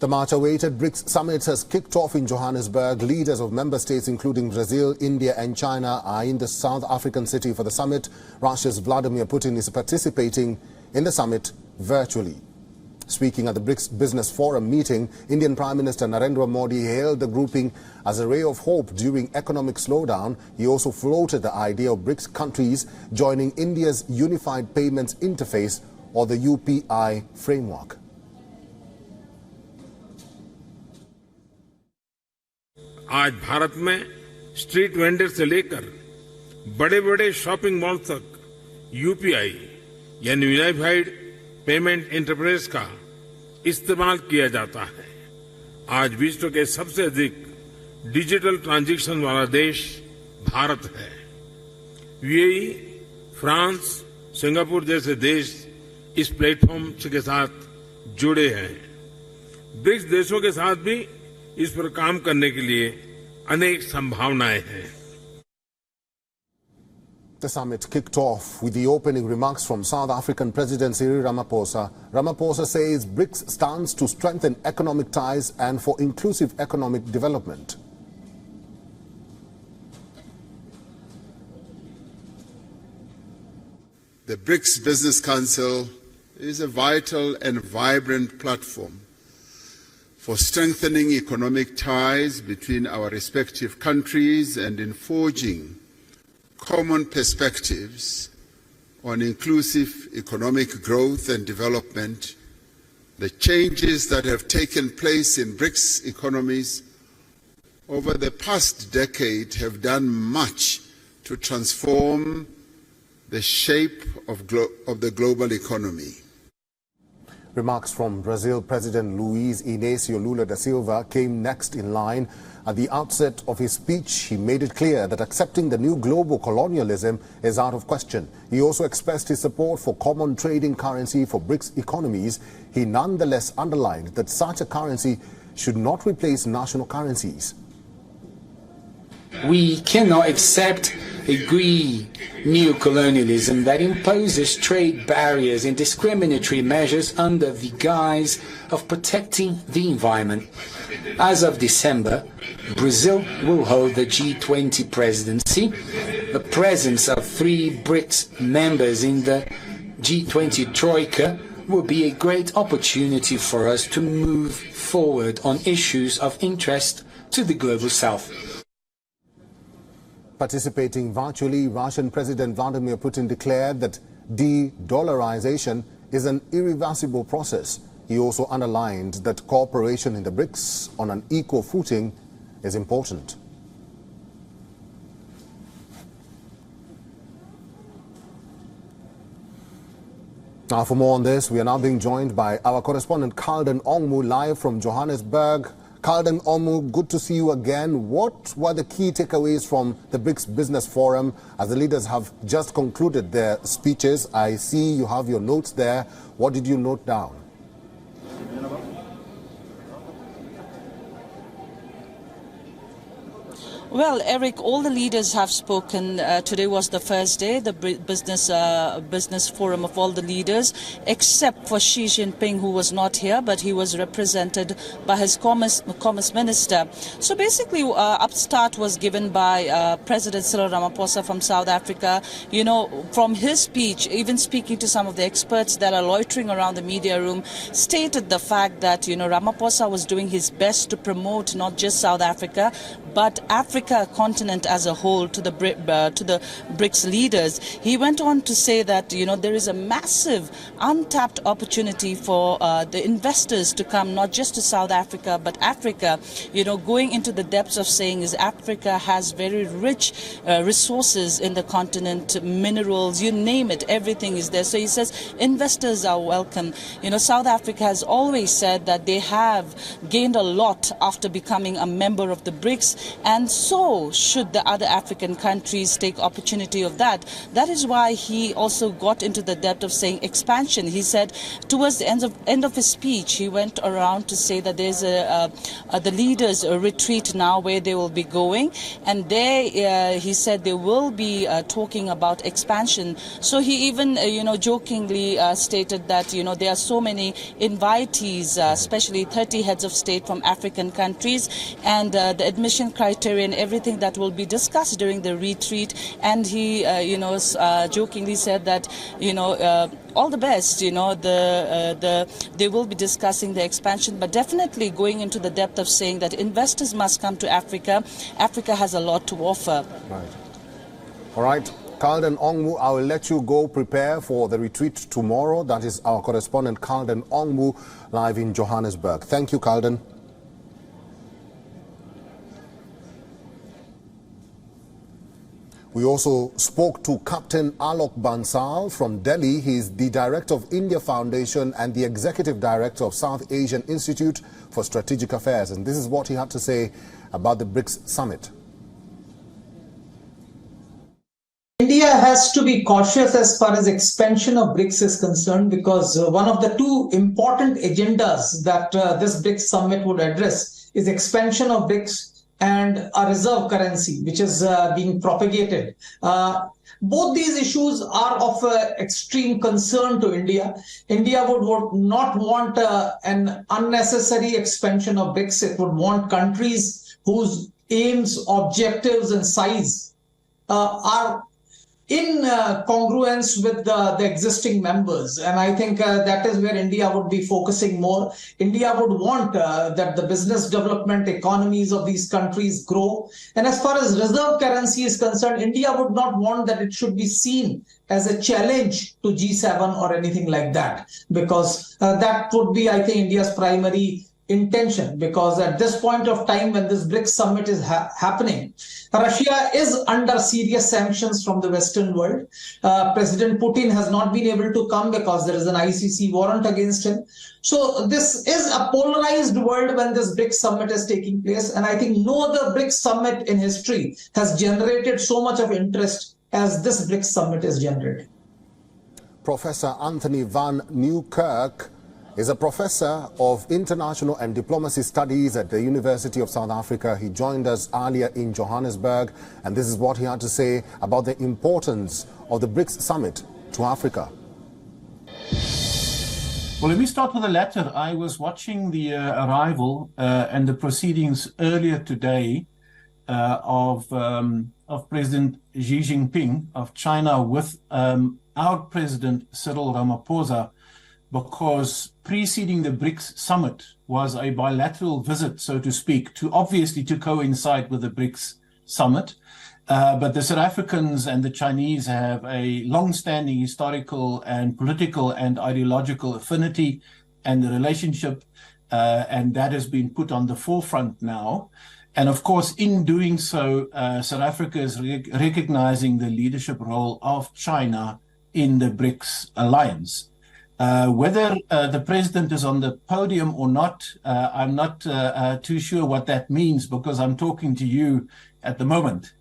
The much-awaited BRICS summit has kicked off in Johannesburg. Leaders of member states including Brazil, India and China are in the South African city for the summit. Russia's Vladimir Putin is participating in the summit virtually. Speaking at the BRICS Business Forum meeting, Indian Prime Minister Narendra Modi hailed the grouping as a ray of hope during economic slowdown. He also floated the idea of BRICS countries joining India's Unified Payments Interface or the UPI framework. आज भारत में street vendor से लेकर बड़े-बड़े shopping mall तक UPI यानी unified payment interface का इस्तेमाल किया जाता है। आज विश्व के सबसे अधिक डिजिटल ट्रांजैक्शन वाला देश भारत है। यूएई, फ्रांस, सिंगापुर जैसे देश इस प्लेटफॉर्म के साथ जुड़े हैं। ब्रिक्स देशों के साथ भी इस पर काम करने के लिए अनेक संभावनाएं हैं। The summit kicked off with the opening remarks from South African President Cyril Ramaphosa. Ramaphosa says BRICS stands to strengthen economic ties and for inclusive economic development. The BRICS Business Council is a vital and vibrant platform for strengthening economic ties between our respective countries and in forging common perspectives on inclusive economic growth and development. The changes that have taken place in BRICS economies over the past decade have done much to transform the shape of the global economy. Remarks from Brazil President Luiz Inácio Lula da Silva came next in line. At the outset of his speech, he made it clear that accepting the new global colonialism is out of question. He also expressed his support for common trading currency for BRICS economies. He nonetheless underlined that such a currency should not replace national currencies. We cannot accept a greedy neocolonialism that imposes trade barriers and discriminatory measures under the guise of protecting the environment. As of December, Brazil will hold the G20 presidency. The presence of 3 BRICS members in the G20 Troika will be a great opportunity for us to move forward on issues of interest to the Global South. Participating virtually, Russian President Vladimir Putin declared that de-dollarization is an irreversible process. He also underlined that cooperation in the BRICS on an equal footing is important. Now, for more on this, we are now being joined by our correspondent Kalden Ongmu live from Johannesburg. Kalden Ongmu, good to see you again. What were the key takeaways from the BRICS Business Forum as the leaders have just concluded their speeches? I see you have your notes there. What did you note down? Well, Eric, all the leaders have spoken. Today was the first day, the business forum of all the leaders, except for Xi Jinping, who was not here, but he was represented by his commerce minister. So basically, upstart was given by President Cyril Ramaphosa from South Africa. You know, from his speech, even speaking to some of the experts that are loitering around the media room, stated the fact that, you know, Ramaphosa was doing his best to promote not just South Africa, but Africa continent as a whole to the BRICS leaders. He went on to say that, you know, there is a massive untapped opportunity for the investors to come not just to South Africa but Africa. You know, going into the depths of saying is Africa has very rich resources in the continent, minerals, you name it, everything is there. So he says investors are welcome. You know, South Africa has always said that they have gained a lot after becoming a member of the BRICS, and so should the other African countries take opportunity of that. That is why he also got into the depth of saying expansion. He said towards the end of his speech, he went around to say that there's the leaders retreat now where they will be going, and there he said they will be talking about expansion. So he even jokingly stated that there are so many invitees, especially 30 heads of state from African countries, and the admission criteria and everything that will be discussed during the retreat. And he jokingly said that all the best, they will be discussing the expansion, but definitely going into the depth of saying that investors must come to Africa. Africa has a lot to offer. Right. All right. Carlden Ongmu, I will let you go prepare for the retreat tomorrow. That is our correspondent, Carlden Ongmu, live in Johannesburg. Thank you, Carlden. We also spoke to Captain Alok Bansal from Delhi. He is the Director of India Foundation and the Executive Director of South Asian Institute for Strategic Affairs. And this is what he had to say about the BRICS summit. India has to be cautious as far as expansion of BRICS is concerned, because one of the two important agendas that this BRICS summit would address is expansion of BRICS and a reserve currency, which is being propagated. Both these issues are of extreme concern to India. India would not want an unnecessary expansion of BRICS. It would want countries whose aims, objectives, and size are in congruence with the existing members. And I think that is where India would be focusing more. India would want that the business development economies of these countries grow. And as far as reserve currency is concerned, India would not want that it should be seen as a challenge to G7 or anything like that, because that would be, I think, India's primary intention. Because at this point of time, when this BRICS summit is happening, Russia is under serious sanctions from the Western world. President Putin has not been able to come because there is an ICC warrant against him. So this is a polarized world when this BRICS summit is taking place. And I think no other BRICS summit in history has generated so much of interest as this BRICS summit is generating. Professor Anthony van Nieuwkerk is a professor of international and diplomacy studies at the University of South Africa. He joined us earlier in Johannesburg, and this is what he had to say about the importance of the BRICS summit to Africa. Well, let me start with the latter. I was watching the arrival and the proceedings earlier today of President Xi Jinping of China with our President Cyril Ramaphosa, because preceding the BRICS summit was a bilateral visit, so to speak, obviously to coincide with the BRICS summit. But the South Africans and the Chinese have a long-standing historical and political and ideological affinity and the relationship, and that has been put on the forefront now. And of course, in doing so, South Africa is recognizing the leadership role of China in the BRICS alliance. Whether the president is on the podium or not, I'm not too sure what that means, because I'm talking to you at the moment.